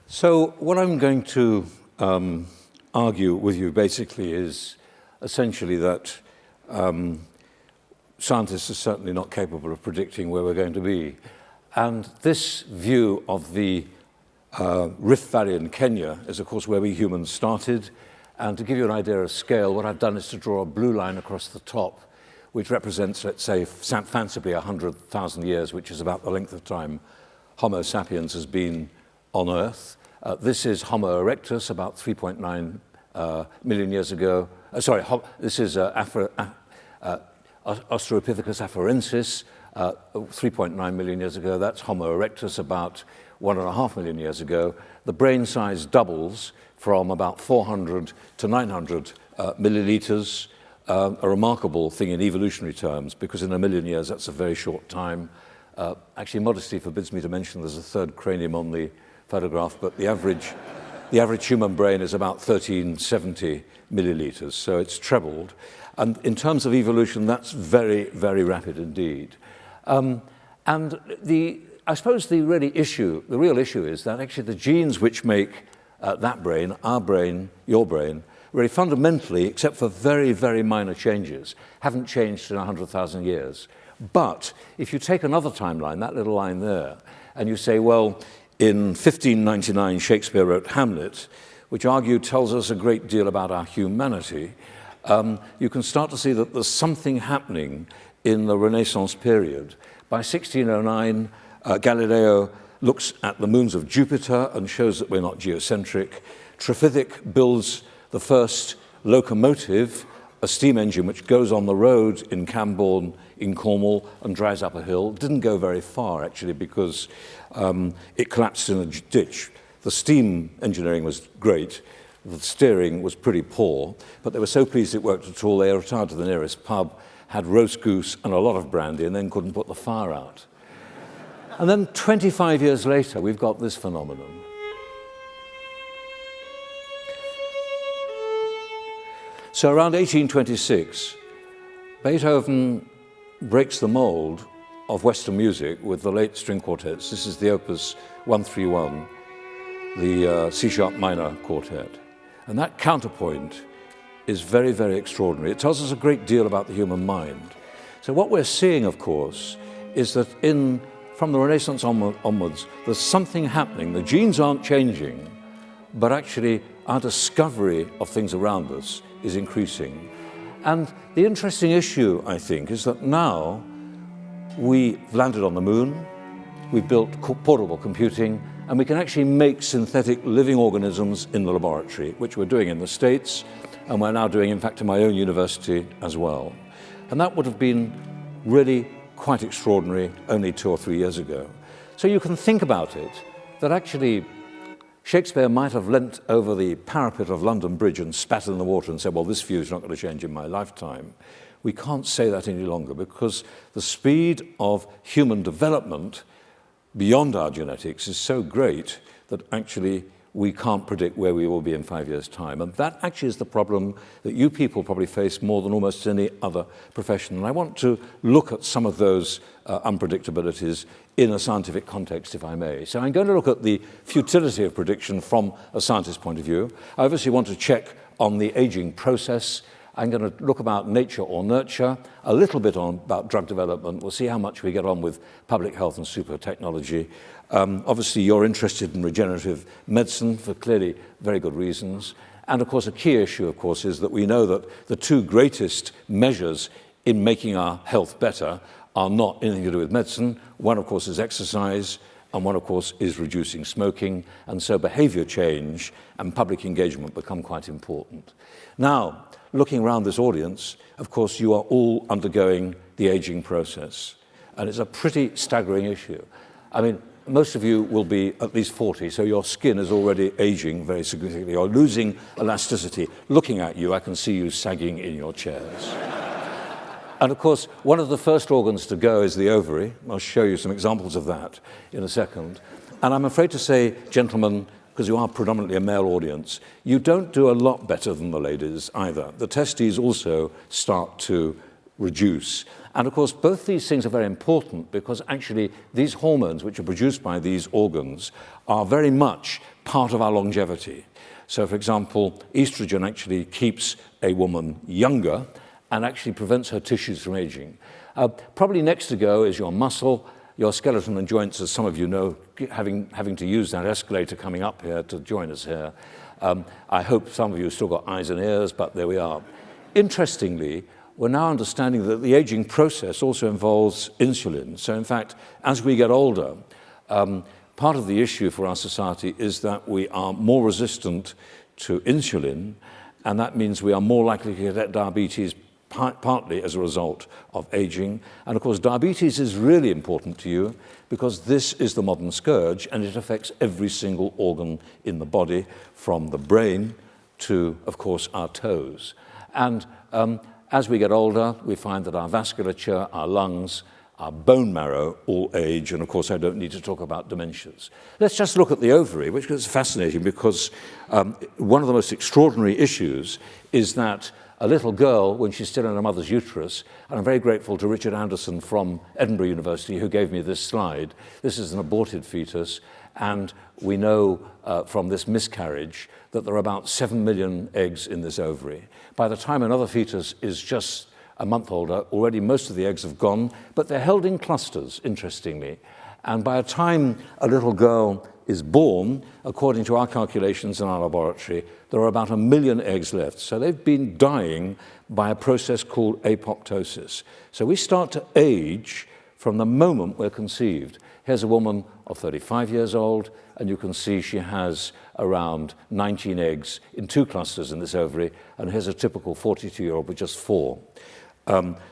So what I'm going to argue with you basically is essentially that scientists are certainly not capable of predicting where we're going to be. And this view of the Rift Valley in Kenya is, of course, where we humans started. And to give you an idea of scale, what I've done is to draw a blue line across the top, which represents, let's say, fancifully 100,000 years, which is about the length of time Homo sapiens has been on Earth. This is Homo erectus, about 3.9 million years ago. This is Australopithecus afarensis, 3.9 million years ago. That's Homo erectus, about 1.5 million years ago. The brain size doubles from about 400 to 900 milliliters, a remarkable thing in evolutionary terms, because in a million years, that's a very short time. Actually, modesty forbids me to mention there's a third cranium on the photograph, but the average human brain is about 1370 milliliters, so it's trebled. And in terms of evolution, that's very, very rapid indeed. And I suppose the real issue is that actually the genes which make that brain, our brain, your brain, really fundamentally, except for very, very minor changes, haven't changed in 100,000 years. But if you take another timeline, that little line there, and you say, well, in 1599, Shakespeare wrote Hamlet, which tells us a great deal about our humanity. You can start to see that there's something happening in the Renaissance period. By 1609, Galileo looks at the moons of Jupiter and shows that we're not geocentric. Triffidic builds the first locomotive, a steam engine which goes on the road in Camborne in Cornwall and drives up a hill. Didn't go very far, actually, because it collapsed in a ditch. The steam engineering was great. The steering was pretty poor, but they were so pleased it worked at all, they retired to the nearest pub, had roast goose and a lot of brandy, and then couldn't put the fire out. And then 25 years later, we've got this phenomenon. So around 1826, Beethoven breaks the mold of Western music with the late string quartets. This is the Opus 131, the C-sharp minor quartet. And that counterpoint is very, very extraordinary. It tells us a great deal about the human mind. So what we're seeing, of course, is that from the Renaissance onwards, there's something happening. The genes aren't changing, but actually our discovery of things around us is increasing. And the interesting issue, I think, is that now we've landed on the moon, we've built portable computing, and we can actually make synthetic living organisms in the laboratory, which we're doing in the States, and we're now doing, in fact, in my own university as well. And that would have been really quite extraordinary only 2 or 3 years ago. So you can think about it, that actually Shakespeare might have leant over the parapet of London Bridge and spat in the water and said, well, this view is not going to change in my lifetime. We can't say that any longer because the speed of human development beyond our genetics is so great that actually we can't predict where we will be in 5 years' time. And that actually is the problem that you people probably face more than almost any other profession. And I want to look at some of those unpredictabilities in a scientific context, if I may. So I'm going to look at the futility of prediction from a scientist's point of view. I obviously want to check on the aging process. I'm going to look about nature or nurture, a little bit about drug development. We'll see how much we get on with public health and super technology. Obviously, you're interested in regenerative medicine for clearly very good reasons. And of course, a key issue, of course, is that we know that the two greatest measures in making our health better are not anything to do with medicine. One, of course, is exercise, and one, of course, is reducing smoking. And so behavior change and public engagement become quite important. Now, looking around this audience, of course, you are all undergoing the aging process. And it's a pretty staggering issue. I mean, most of you will be at least 40, so your skin is already aging very significantly. You're losing elasticity. Looking at you, I can see you sagging in your chairs. And of course, one of the first organs to go is the ovary. I'll show you some examples of that in a second. And I'm afraid to say, gentlemen, because you are predominantly a male audience, you don't do a lot better than the ladies either. The testes also start to reduce. And of course, both these things are very important because actually these hormones which are produced by these organs are very much part of our longevity. So, for example, estrogen actually keeps a woman younger and actually prevents her tissues from aging. Probably next to go is your muscle, your skeleton and joints, as some of you know, having to use that escalator coming up here to join us here. I hope some of you have still got eyes and ears, but there we are. Interestingly, we're now understanding that the aging process also involves insulin. So in fact, as we get older, part of the issue for our society is that we are more resistant to insulin, and that means we are more likely to get diabetes partly as a result of aging. And of course, diabetes is really important to you because this is the modern scourge and it affects every single organ in the body, from the brain to, of course, our toes. And as we get older, we find that our vasculature, our lungs, our bone marrow all age, and of course I don't need to talk about dementias. Let's just look at the ovary, which is fascinating because one of the most extraordinary issues is that a little girl, when she's still in her mother's uterus, and I'm very grateful to Richard Anderson from Edinburgh University who gave me this slide. This is an aborted fetus, and we know from this miscarriage that there are about 7 million eggs in this ovary. By the time another fetus is just a month older, already most of the eggs have gone, but they're held in clusters, interestingly. And by the time a little girl is born, according to our calculations in our laboratory, there are about 1 million eggs left. So they've been dying by a process called apoptosis. So we start to age from the moment we're conceived. Here's a woman of 35 years old, and you can see she has around 19 eggs in 2 clusters in this ovary, and here's a typical 42-year-old with just 4.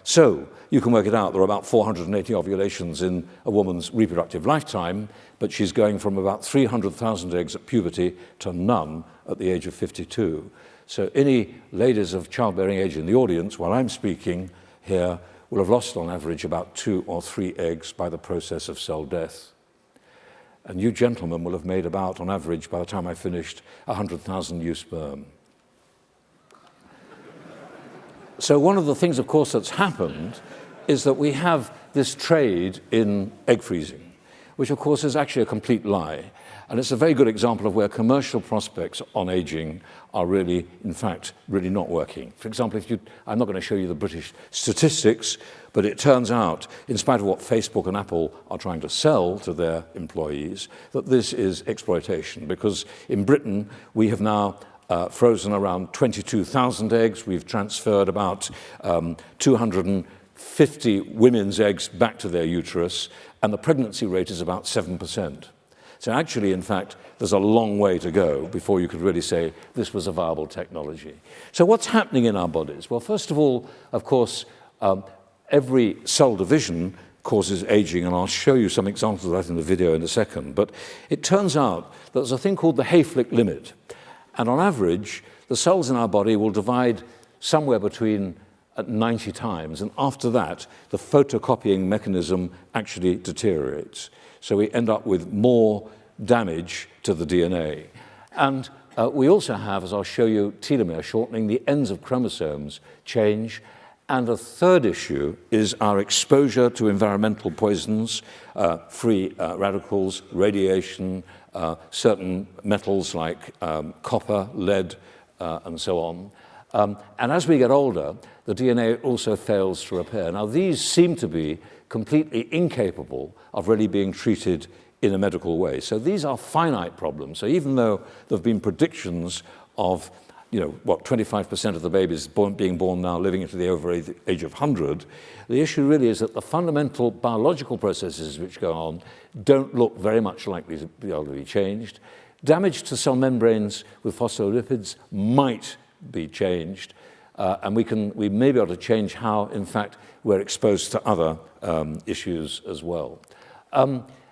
So you can work it out. There are about 480 ovulations in a woman's reproductive lifetime, but she's going from about 300,000 eggs at puberty to none at the age of 52. So any ladies of childbearing age in the audience, while I'm speaking here, will have lost on average about 2 or 3 eggs by the process of cell death. And you gentlemen will have made about, on average, by the time I finished, 100,000 new sperm. So one of the things, of course, that's happened is that we have this trade in egg freezing, which, of course, is actually a complete lie. And it's a very good example of where commercial prospects on aging are really, in fact, really not working. For example, I'm not going to show you the British statistics, but it turns out, in spite of what Facebook and Apple are trying to sell to their employees, that this is exploitation. Because in Britain, we have now frozen around 22,000 eggs. We've transferred about 250 women's eggs back to their uterus, and the pregnancy rate is about 7%. So actually, in fact, there's a long way to go before you could really say this was a viable technology. So what's happening in our bodies? Well, first of all, of course, every cell division causes aging, and I'll show you some examples of that in the video in a second. But it turns out that there's a thing called the Hayflick limit. And on average, the cells in our body will divide somewhere between 90 times. And after that, the photocopying mechanism actually deteriorates. So we end up with more damage to the DNA. And we also have, as I'll show you, telomere shortening. The ends of chromosomes change. And a third issue is our exposure to environmental poisons, free radicals, radiation, certain metals like copper, lead, and so on. And as we get older, the DNA also fails to repair. Now, these seem to be completely incapable of really being treated in a medical way. So these are finite problems. So even though there have been predictions of 25% of the babies being born now living into the over age of 100, the issue really is that the fundamental biological processes which go on don't look very much likely to be able to be changed. Damage to cell membranes with phospholipids might be changed, and we may be able to change how, in fact, we're exposed to other issues as well.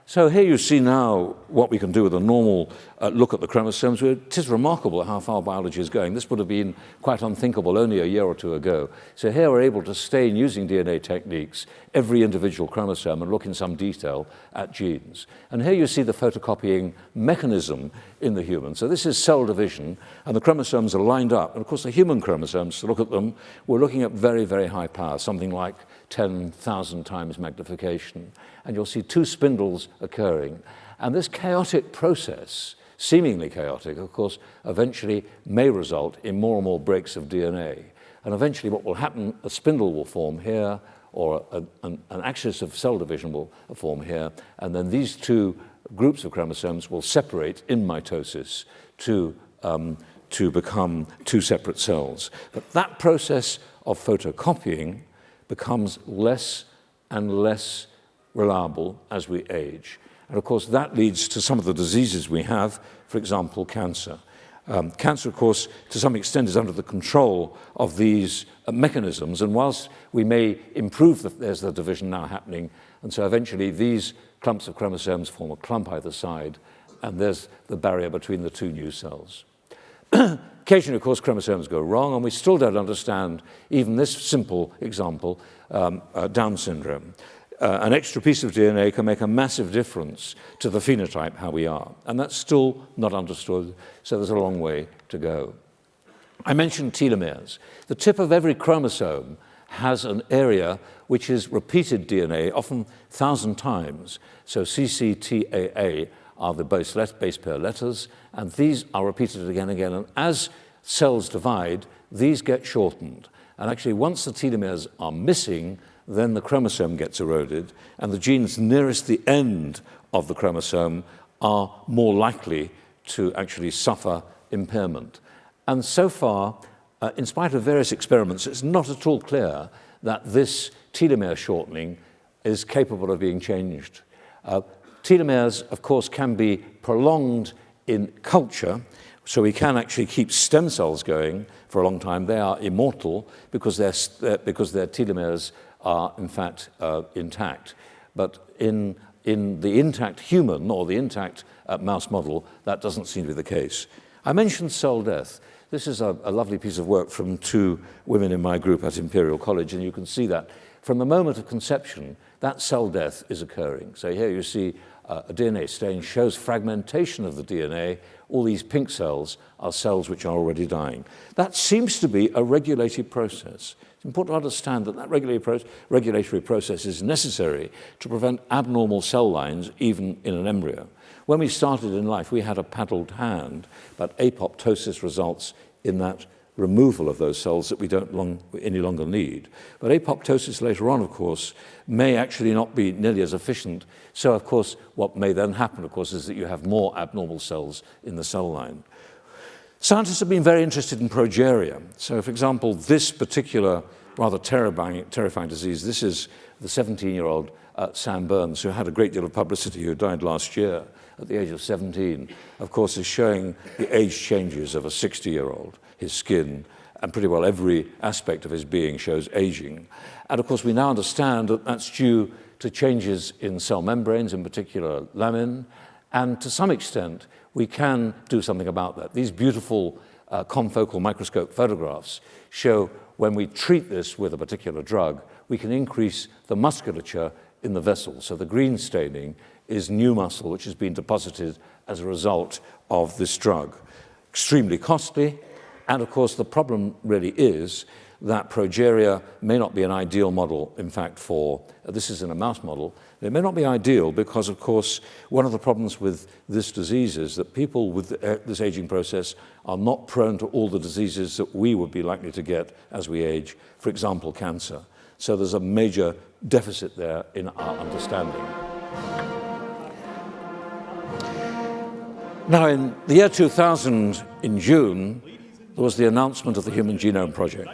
So here you see now what we can do with a normal look at the chromosomes. It is remarkable how far biology is going. This would have been quite unthinkable only a year or two ago. So here we're able to stain, using DNA techniques, every individual chromosome and look in some detail at genes. And here you see the photocopying mechanism in the human. So this is cell division, and the chromosomes are lined up. And of course, the human chromosomes, to look at them, we're looking at very, very high power, something like 10,000 times magnification. And you'll see 2 spindles occurring. And this chaotic process seemingly chaotic, of course, eventually may result in more and more breaks of DNA. And eventually what will happen, a spindle will form here, or an axis of cell division will form here, and then these two groups of chromosomes will separate in mitosis to become two separate cells. But that process of photocopying becomes less and less reliable as we age. And of course, that leads to some of the diseases we have, for example, cancer. Cancer, of course, to some extent is under the control of these mechanisms, and whilst we may improve, there's the division now happening, and so eventually these clumps of chromosomes form a clump either side, and there's the barrier between the two new cells. Occasionally, of course, chromosomes go wrong, and we still don't understand even this simple example, Down syndrome. An extra piece of DNA can make a massive difference to the phenotype, how we are. And that's still not understood, so there's a long way to go. I mentioned telomeres. The tip of every chromosome has an area which is repeated DNA, often 1,000 times. So CCTAA are the base pair letters, and these are repeated again and again. And as cells divide, these get shortened. And actually, once the telomeres are missing, then the chromosome gets eroded, and the genes nearest the end of the chromosome are more likely to actually suffer impairment. And so far, in spite of various experiments, it's not at all clear that this telomere shortening is capable of being changed. Telomeres, of course, can be prolonged in culture, so we can actually keep stem cells going for a long time. They are immortal because their telomeres are, in fact, intact. But in the intact human or the intact mouse model, that doesn't seem to be the case. I mentioned cell death. This is a lovely piece of work from two women in my group at Imperial College, and you can see that from the moment of conception, that cell death is occurring. So here you see a DNA stain shows fragmentation of the DNA. All these pink cells are cells which are already dying. That seems to be a regulatory process. It's important to understand that that regulatory process is necessary to prevent abnormal cell lines, even in an embryo. When we started in life, we had a paddled hand, but apoptosis results in that removal of those cells that we don't any longer need. But apoptosis later on, of course, may actually not be nearly as efficient. So, of course, what may then happen, of course, is that you have more abnormal cells in the cell line. Scientists have been very interested in progeria. So, for example, this particular rather terrifying disease, this is the 17-year-old Sam Burns, who had a great deal of publicity, who died last year at the age of 17, of course, is showing the age changes of a 60-year-old. His skin, and pretty well every aspect of his being shows aging. And of course, we now understand that that's due to changes in cell membranes, in particular lamin, and to some extent, we can do something about that. These beautiful confocal microscope photographs show when we treat this with a particular drug, we can increase the musculature in the vessel. So the green staining is new muscle, which has been deposited as a result of this drug. Extremely costly. And of course, the problem really is that progeria may not be an ideal model, in fact, for, this is in a mouse model, it may not be ideal because, of course, one of the problems with this disease is that people with this aging process are not prone to all the diseases that we would be likely to get as we age, for example, cancer. So there's a major deficit there in our understanding. Now, in the year 2000, in June, there was the announcement of the Human Genome Project.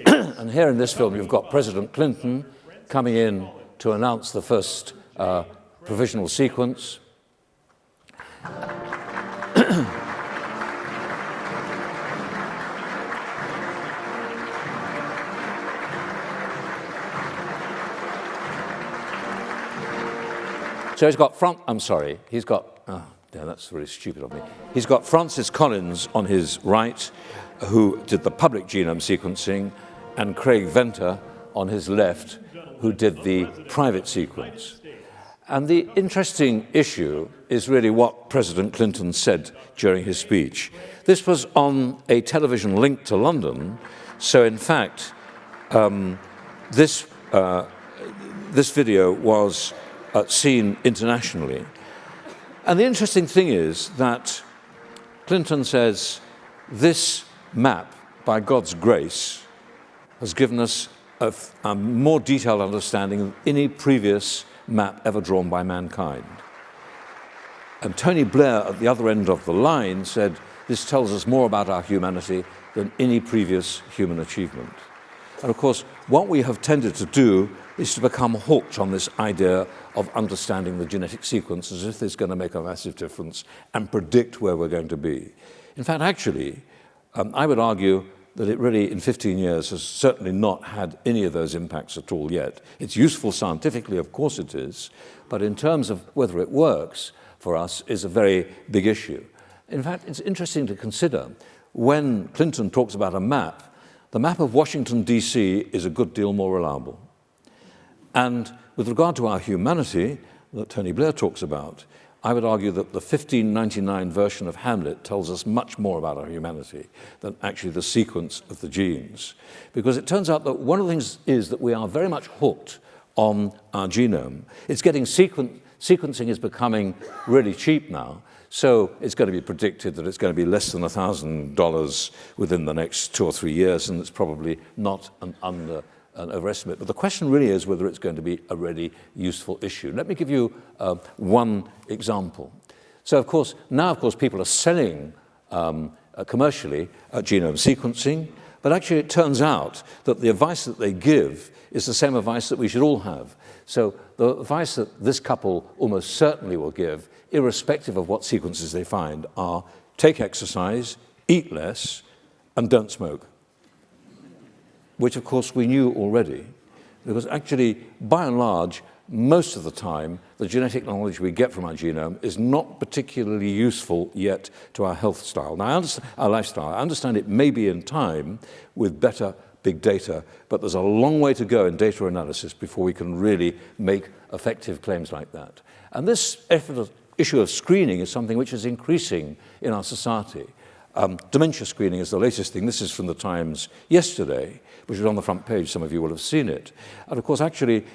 And here in this film, you've got President Clinton coming in to announce the first provisional sequence. So he's got yeah, that's really stupid of me. He's got Francis Collins on his right, who did the public genome sequencing, and Craig Venter on his left, who did the private sequence. And the interesting issue is really what President Clinton said during his speech. This was on a television link to London, so in fact, this video was seen internationally. And the interesting thing is that Clinton says, this map, by God's grace, has given us a more detailed understanding of any previous map ever drawn by mankind. And Tony Blair, at the other end of the line, said, this tells us more about our humanity than any previous human achievement. And of course, what we have tended to do is to become hooked on this idea of understanding the genetic sequence as if it's going to make a massive difference and predict where we're going to be. In fact, actually, I would argue that it really, in 15 years, has certainly not had any of those impacts at all yet. It's useful scientifically, of course it is, but in terms of whether it works for us is a very big issue. In fact, it's interesting to consider when Clinton talks about a map, the map of Washington, D.C. is a good deal more reliable. And with regard to our humanity that Tony Blair talks about, I would argue that the 1599 version of Hamlet tells us much more about our humanity than actually the sequence of the genes. Because it turns out that one of the things is that we are very much hooked on our genome. It's getting sequencing is becoming really cheap now, so it's going to be predicted that it's going to be less than $1,000 within the next 2 or 3 years, and it's probably not an overestimate. But the question really is whether it's going to be a really useful issue. Let me give you one example. So, of course, now, people are selling commercially genome sequencing, but actually it turns out that the advice that they give is the same advice that we should all have. So the advice that this couple almost certainly will give, irrespective of what sequences they find, are take exercise, eat less, and don't smoke. Which, of course, we knew already, because actually, by and large, most of the time, the genetic knowledge we get from our genome is not particularly useful yet to our health style. Now, our lifestyle. I understand it may be in time with better big data, but there's a long way to go in data analysis before we can really make effective claims like that. And this issue of screening is something which is increasing in our society. Dementia screening is the latest thing. This is from the Times yesterday, which was on the front page. Some of you will have seen it. And of course, actually,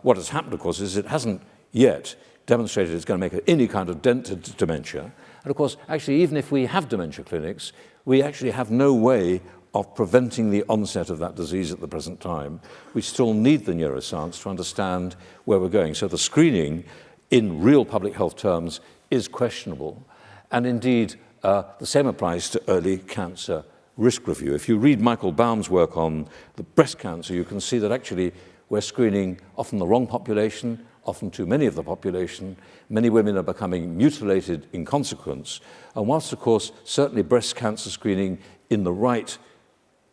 what has happened, of course, is it hasn't yet demonstrated it's going to make any kind of dent to dementia. And of course, actually, even if we have dementia clinics, we actually have no way of preventing the onset of that disease at the present time. We still need the neuroscience to understand where we're going. So the screening, in real public health terms, is questionable. And indeed, the same applies to early cancer risk review. If you read Michael Baum's work on the breast cancer, you can see that actually we're screening often the wrong population, often too many of the population. Many women are becoming mutilated in consequence. And whilst, of course, certainly breast cancer screening in the right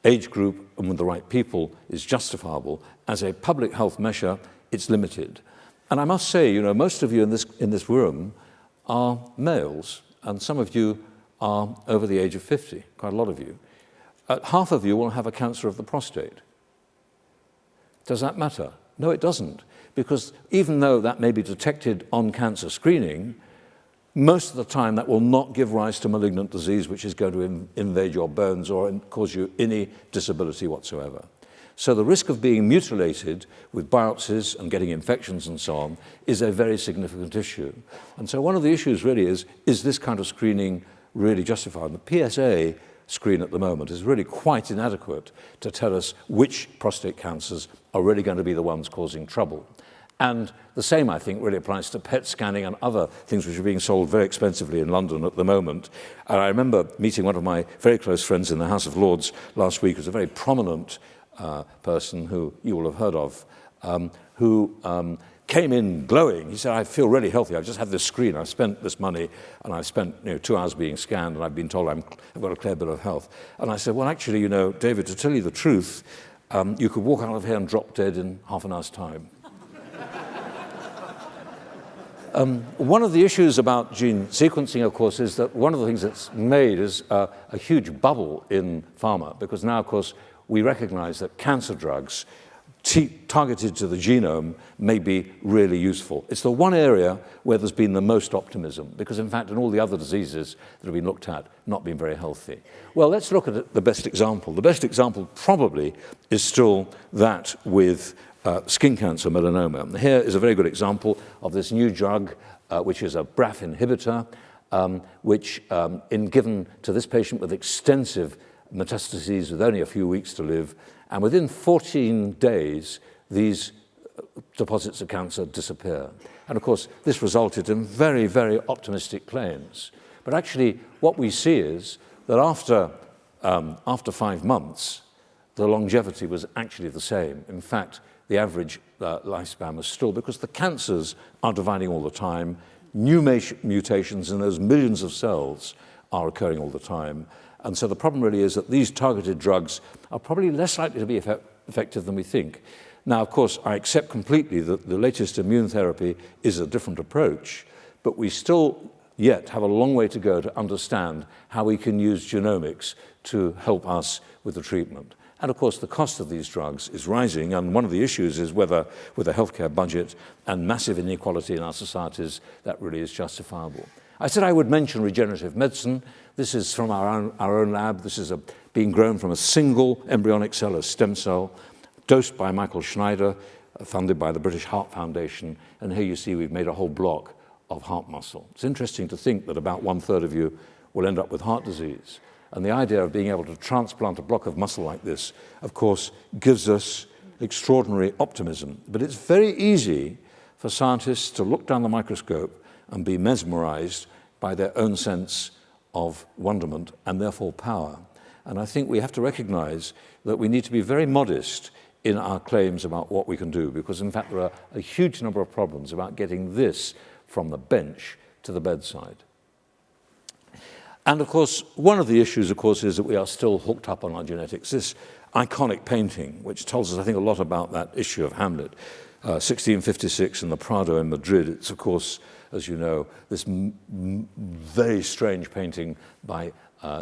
age group and with the right people is justifiable, as a public health measure, it's limited. And I must say, you know, most of you in this room are males, and some of you are over the age of 50, quite a lot of you. Half of you will have a cancer of the prostate. Does that matter? No, it doesn't, because even though that may be detected on cancer screening, most of the time that will not give rise to malignant disease which is going to invade your bones or cause you any disability whatsoever. So the risk of being mutilated with biopsies and getting infections and so on is a very significant issue. And so one of the issues really is this kind of screening really justified? The PSA screen at the moment is really quite inadequate to tell us which prostate cancers are really going to be the ones causing trouble. And the same, I think, really applies to PET scanning and other things which are being sold very expensively in London at the moment. And I remember meeting one of my very close friends in the House of Lords last week, who's a very prominent person who you will have heard of, who came in glowing. He said, I feel really healthy. I've just had this screen. I've spent this money, and I've spent 2 hours being scanned, and I've been told I've got a clear bill of health. And I said, well, actually, you know, David, to tell you the truth, you could walk out of here and drop dead in half an hour's time. One of the issues about gene sequencing, of course, is that one of the things that's made is a huge bubble in pharma, because now, of course, we recognize that cancer drugs targeted to the genome may be really useful. It's the one area where there's been the most optimism, because in fact in all the other diseases that have been looked at, not been very healthy. Well, let's look at the best example. The best example probably is still that with skin cancer, melanoma. Here is a very good example of this new drug, which is a BRAF inhibitor. which given to this patient with extensive metastases with only a few weeks to live, and within 14 days, these deposits of cancer disappear. And of course, this resulted in very, very optimistic claims. But actually, what we see is that after 5 months, the longevity was actually the same. In fact, the average lifespan was still, because the cancers are dividing all the time, new mutations in those millions of cells are occurring all the time. And so the problem really is that these targeted drugs are probably less likely to be effective than we think. Now, of course, I accept completely that the latest immune therapy is a different approach, but we still yet have a long way to go to understand how we can use genomics to help us with the treatment. And of course, the cost of these drugs is rising, and one of the issues is whether, with a healthcare budget and massive inequality in our societies, that really is justifiable. I said I would mention regenerative medicine. This is from our own lab. This is being grown from a single embryonic cell, a stem cell, dosed by Michael Schneider, funded by the British Heart Foundation. And here you see we've made a whole block of heart muscle. It's interesting to think that about 1/3 of you will end up with heart disease. And the idea of being able to transplant a block of muscle like this, of course, gives us extraordinary optimism. But it's very easy for scientists to look down the microscope and be mesmerized by their own sense of wonderment and therefore power. And I think we have to recognize that we need to be very modest in our claims about what we can do, because in fact there are a huge number of problems about getting this from the bench to the bedside. And of course, one of the issues, of course, is that we are still hooked up on our genetics. This iconic painting, which tells us, I think, a lot about that issue of Hamlet, 1656 in the Prado in Madrid. It's, of course, as you know, this very strange painting by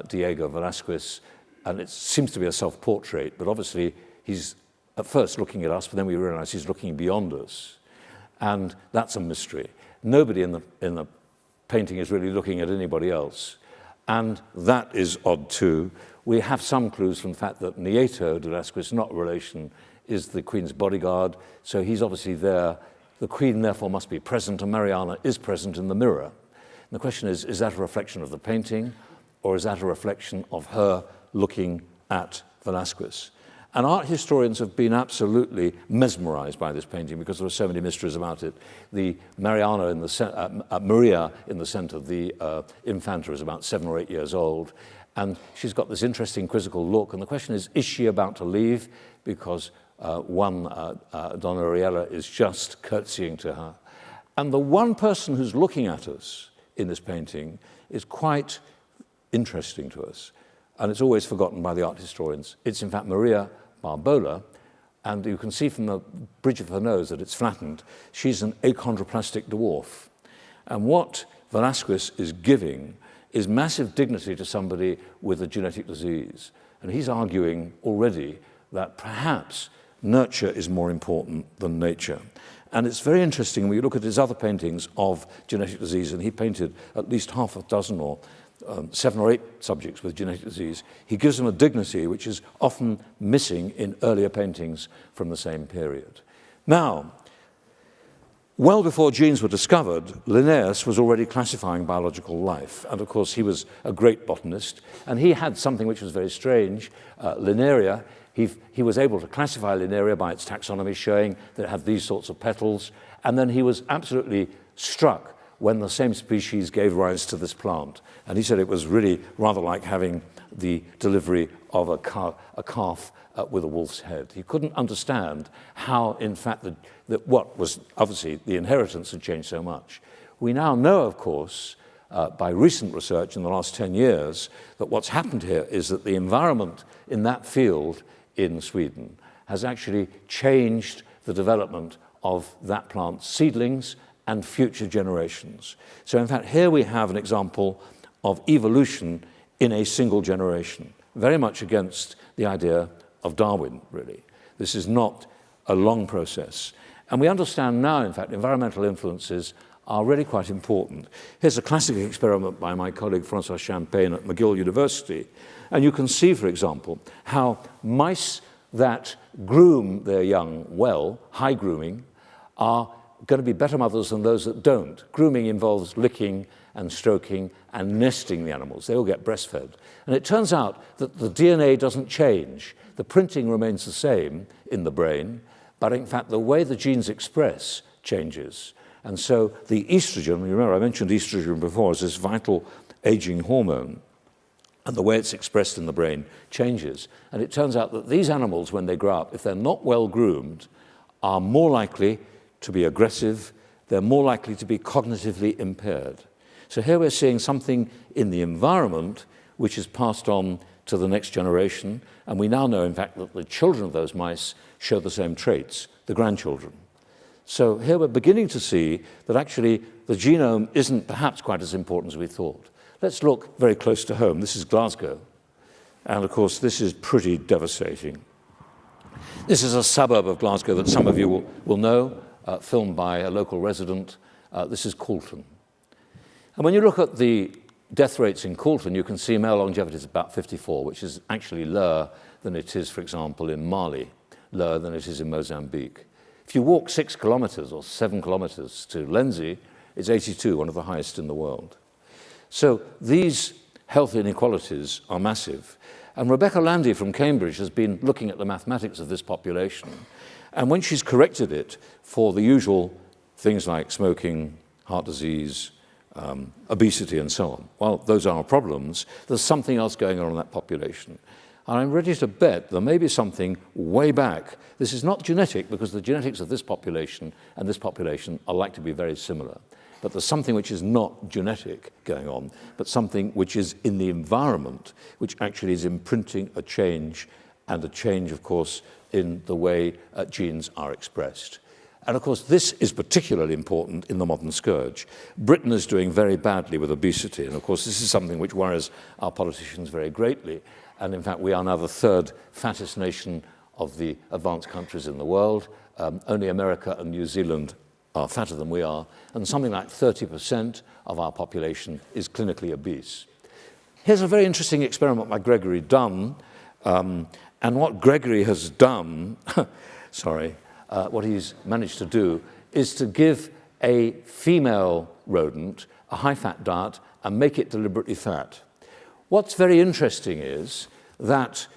Diego Velázquez, and it seems to be a self-portrait, but obviously he's at first looking at us, but then we realize he's looking beyond us. And that's a mystery. Nobody in the painting is really looking at anybody else. And that is odd too. We have some clues from the fact that Nieto de Velázquez, not a relation, is the Queen's bodyguard, so he's obviously there. The Queen therefore must be present, and Mariana is present in the mirror. And the question is that a reflection of the painting, or is that a reflection of her looking at Velázquez? And art historians have been absolutely mesmerized by this painting because there are so many mysteries about it. The Mariana in the Maria in the center, the Infanta, is about 7 or 8 years old, and she's got this interesting quizzical look. And the question is she about to leave? Because Donna Ariella is just curtsying to her. And the one person who's looking at us in this painting is quite interesting to us, and it's always forgotten by the art historians. It's in fact Maria Barbola, and you can see from the bridge of her nose that it's flattened. She's an achondroplastic dwarf. And what Velázquez is giving is massive dignity to somebody with a genetic disease. And he's arguing already that perhaps nurture is more important than nature. And it's very interesting when you look at his other paintings of genetic disease, and he painted at least half a dozen or 7 or 8 subjects with genetic disease. He gives them a dignity which is often missing in earlier paintings from the same period. Now, well before genes were discovered, Linnaeus was already classifying biological life. And of course, he was a great botanist, and he had something which was very strange. Linaria, he was able to classify Linaria by its taxonomy, showing that it had these sorts of petals. And then he was absolutely struck when the same species gave rise to this plant. And he said it was really rather like having the delivery of a calf with a wolf's head. He couldn't understand how, in fact, that what was obviously the inheritance had changed so much. We now know, of course, by recent research in the last 10 years, that what's happened here is that the environment in that field in Sweden has actually changed the development of that plant's seedlings and future generations. So in fact, here we have an example of evolution in a single generation, very much against the idea of Darwin, really. This is not a long process. And we understand now, in fact, environmental influences are really quite important. Here's a classic experiment by my colleague François Champagne at McGill University. And you can see, for example, how mice that groom their young well, high grooming, are going to be better mothers than those that don't. Grooming involves licking and stroking and nesting the animals. They all get breastfed. And it turns out that the DNA doesn't change. The printing remains the same in the brain, but in fact the way the genes express changes. And so the estrogen, remember I mentioned estrogen before, is this vital aging hormone, and the way it's expressed in the brain changes. And it turns out that these animals, when they grow up, if they're not well groomed, are more likely to be aggressive, they're more likely to be cognitively impaired. So here we're seeing something in the environment which is passed on to the next generation, and we now know, in fact, that the children of those mice show the same traits, the grandchildren. So here we're beginning to see that actually the genome isn't perhaps quite as important as we thought. Let's look very close to home. This is Glasgow, and of course this is pretty devastating. This is a suburb of Glasgow that some of you will know, filmed by a local resident. This is Coulton. And when you look at the death rates in Coulton, you can see male longevity is about 54, which is actually lower than it is, for example, in Mali, lower than it is in Mozambique. If you walk 6 kilometers or 7 kilometers to Lenzie, it's 82, one of the highest in the world. So these health inequalities are massive. And Rebecca Landy from Cambridge has been looking at the mathematics of this population. And when she's corrected it for the usual things like smoking, heart disease, obesity and so on, well, those are problems, there's something else going on in that population. And I'm ready to bet there may be something way back. This is not genetic, because the genetics of this population and this population are likely to be very similar. But there's something which is not genetic going on, but something which is in the environment, which actually is imprinting a change, and a change, of course, in the way genes are expressed. And of course, this is particularly important in the modern scourge. Britain is doing very badly with obesity, and of course, this is something which worries our politicians very greatly. And in fact, we are now the third fattest nation of the advanced countries in the world. Only America and New Zealand are fatter than we are, and something like 30% of our population is clinically obese. Here's a very interesting experiment by Gregory Dunn, and what Gregory has done, what he's managed to do is to give a female rodent a high-fat diet and make it deliberately fat. What's very interesting is that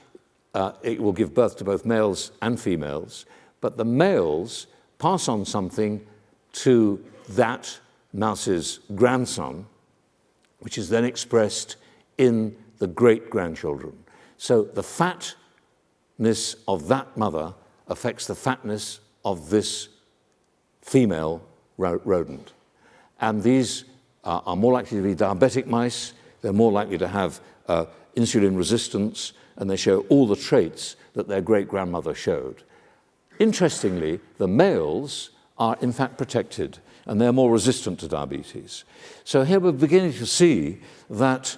it will give birth to both males and females, but the males pass on something to that mouse's grandson, which is then expressed in the great-grandchildren. So the fatness of that mother affects the fatness of this female rodent. And these are more likely to be diabetic mice, they're more likely to have insulin resistance, and they show all the traits that their great-grandmother showed. Interestingly, the males are in fact protected, and they're more resistant to diabetes. So here we're beginning to see that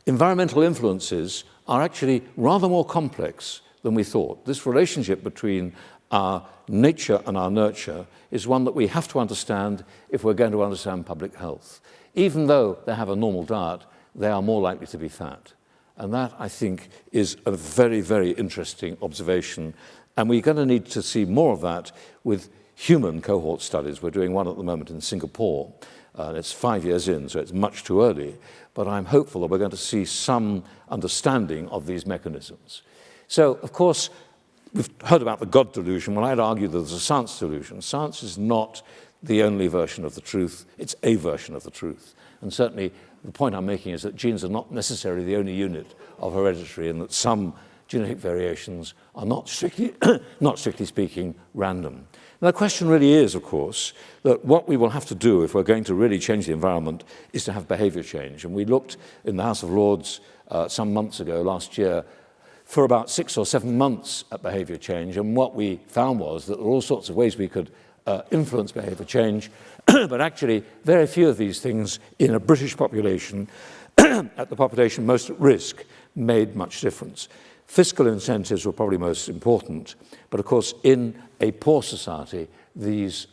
environmental influences are actually rather more complex than we thought. This relationship between our nature and our nurture is one that we have to understand if we're going to understand public health. Even though they have a normal diet, they are more likely to be fat. And that, I think, is a very, very interesting observation. And we're going to need to see more of that with human cohort studies. We're doing one at the moment in Singapore. It's 5 years in, so it's much too early. But I'm hopeful that we're going to see some understanding of these mechanisms. So, of course, we've heard about the God delusion. Well, I'd argue that there's a science delusion. Science is not the only version of the truth. It's a version of the truth. And certainly, the point I'm making is that genes are not necessarily the only unit of hereditary, and that some genetic variations are not strictly speaking, random. Now, the question really is, of course, that what we will have to do if we're going to really change the environment is to have behavior change. And we looked in the House of Lords some months ago, last year, for about 6 or 7 months at behavior change. And what we found was that there were all sorts of ways we could influence behavior change, but actually very few of these things in a British population, at the population most at risk, made much difference. Fiscal incentives were probably most important, but of course in a poor society these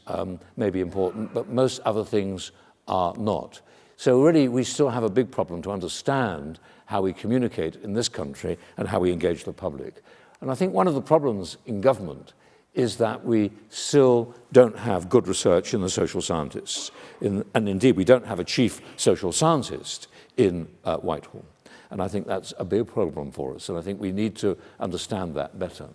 may be important, but most other things are not. So really we still have a big problem to understand how we communicate in this country and how we engage the public. And I think one of the problems in government is that we still don't have good research in the social scientists. And indeed, we don't have a chief social scientist in Whitehall. And I think that's a big problem for us. And I think we need to understand that better.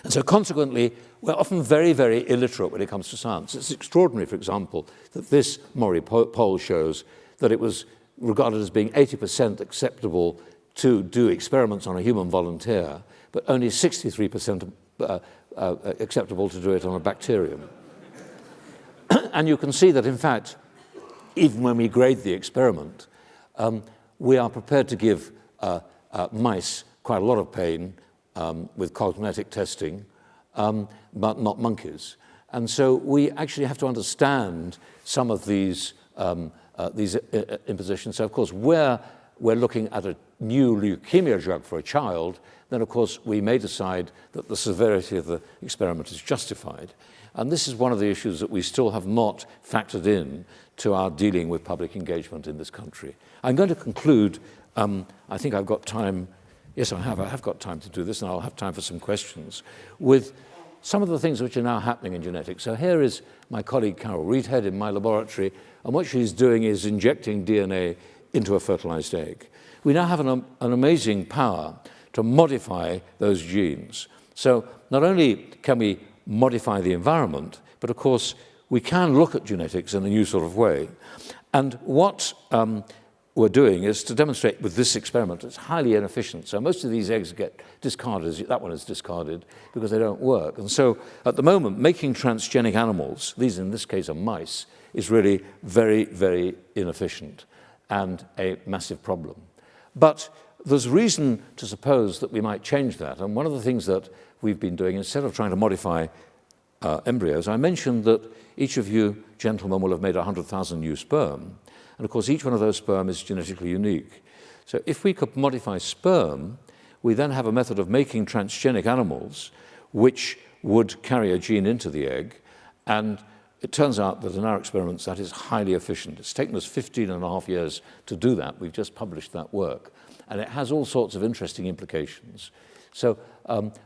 And so consequently, we're often very, very illiterate when it comes to science. It's extraordinary, for example, that this Mori poll shows that it was regarded as being 80% acceptable to do experiments on a human volunteer, but only 63% acceptable to do it on a bacterium. And you can see that, in fact, even when we grade the experiment, we are prepared to give mice quite a lot of pain with cosmetic testing, but not monkeys. And so we actually have to understand some of these impositions. So, of course, where we're looking at a new leukemia drug for a child, then, of course, we may decide that the severity of the experiment is justified. And this is one of the issues that we still have not factored in to our dealing with public engagement in this country. I'm going to conclude. I think I've got time. Yes, I have. I have got time to do this, and I'll have time for some questions with some of the things which are now happening in genetics. So here is my colleague Carol Reedhead in my laboratory, and what she's doing is injecting DNA into a fertilized egg. We now have an amazing power to modify those genes. So not only can we modify the environment, but of course we can look at genetics in a new sort of way. And what we're doing is to demonstrate with this experiment it's highly inefficient. So most of these eggs get discarded. That one is discarded because they don't work. And so at the moment, making transgenic animals, these in this case are mice, is really very, very inefficient and a massive problem. But there's reason to suppose that we might change that. And one of the things that we've been doing, instead of trying to modify embryos, I mentioned that each of you gentlemen will have made 100,000 new sperm. And of course, each one of those sperm is genetically unique. So if we could modify sperm, we then have a method of making transgenic animals which would carry a gene into the egg. And it turns out that in our experiments, that is highly efficient. It's taken us 15.5 years to do that. We've just published that work. And it has all sorts of interesting implications. So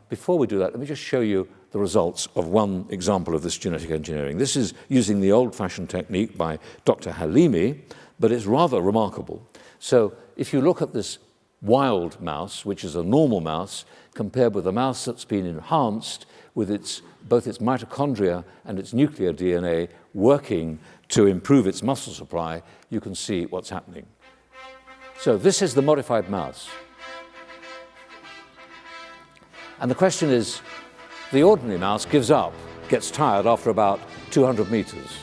before we do that, let me just show you the results of one example of this genetic engineering. This is using the old-fashioned technique by Dr. Halimi, but it's rather remarkable. So if you look at this wild mouse, which is a normal mouse, compared with a mouse that's been enhanced with both its mitochondria and its nuclear DNA working to improve its muscle supply, you can see what's happening. So this is the modified mouse. And the question is, the ordinary mouse gives up, gets tired after about 200 meters.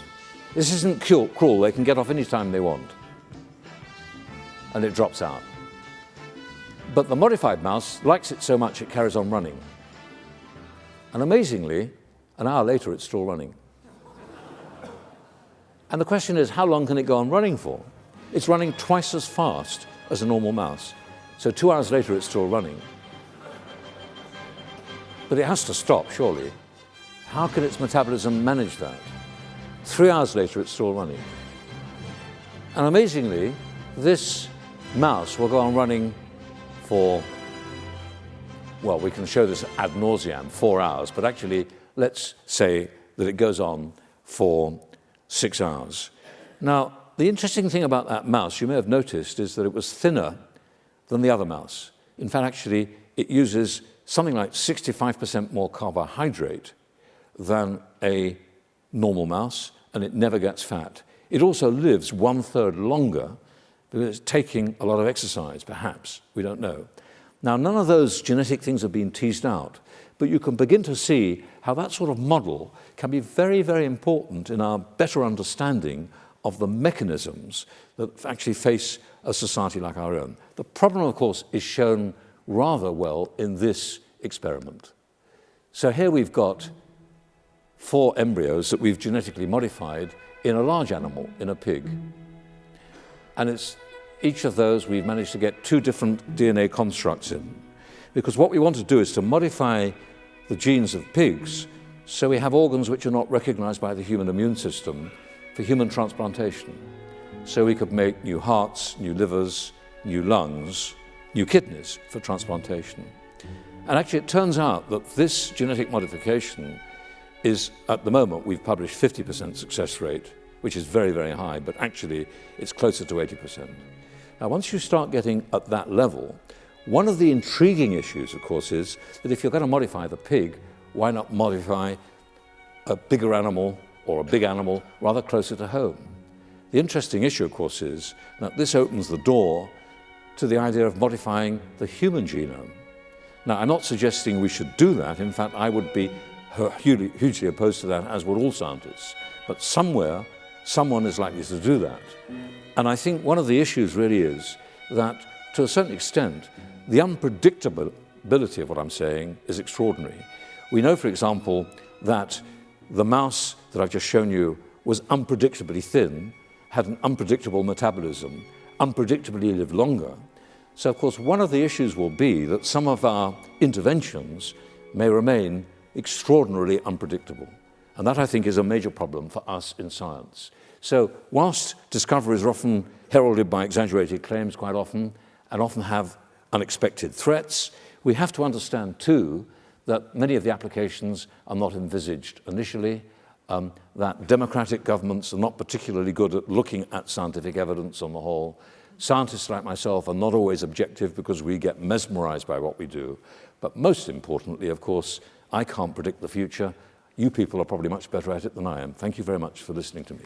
This isn't cruel. They can get off any time they want. And it drops out. But the modified mouse likes it so much it carries on running. And amazingly, an hour later it's still running. And the question is, how long can it go on running for? It's running twice as fast as a normal mouse. So 2 hours later it's still running. But it has to stop, surely. How can its metabolism manage that? 3 hours later, it's still running. And amazingly, this mouse will go on running for, well, we can show this ad nauseam, 4 hours, but actually, let's say that it goes on for 6 hours. Now, the interesting thing about that mouse, you may have noticed, is that it was thinner than the other mouse. In fact, actually, it uses something like 65% more carbohydrate than a normal mouse, and it never gets fat. It also lives 1/3 longer because it's taking a lot of exercise, perhaps. We don't know. Now, none of those genetic things have been teased out, but you can begin to see how that sort of model can be very, very important in our better understanding of the mechanisms that actually face a society like our own. The problem, of course, is shown rather well in this experiment. So here we've got 4 embryos that we've genetically modified in a large animal, in a pig. And each of those we've managed to get 2 different DNA constructs in. Because what we want to do is to modify the genes of pigs so we have organs which are not recognized by the human immune system for human transplantation. So we could make new hearts, new livers, new lungs, new kidneys for transplantation. And actually it turns out that this genetic modification is, at the moment, we've published 50% success rate, which is very, very high, but actually it's closer to 80%. Now, once you start getting at that level, one of the intriguing issues, of course, is that if you're going to modify the pig, why not modify a bigger animal or a big animal rather closer to home? The interesting issue, of course, is that this opens the door to the idea of modifying the human genome. Now, I'm not suggesting we should do that. In fact, I would be hugely opposed to that, as would all scientists. But somewhere, someone is likely to do that. And I think one of the issues really is that, to a certain extent, the unpredictability of what I'm saying is extraordinary. We know, for example, that the mouse that I've just shown you was unpredictably thin, had an unpredictable metabolism, unpredictably lived longer. So, of course, one of the issues will be that some of our interventions may remain extraordinarily unpredictable. And that, I think, is a major problem for us in science. So, whilst discoveries are often heralded by exaggerated claims quite often, and often have unexpected threats, we have to understand, too, that many of the applications are not envisaged initially, that democratic governments are not particularly good at looking at scientific evidence on the whole. Scientists like myself are not always objective because we get mesmerized by what we do. But most importantly, of course, I can't predict the future. You people are probably much better at it than I am. Thank you very much for listening to me.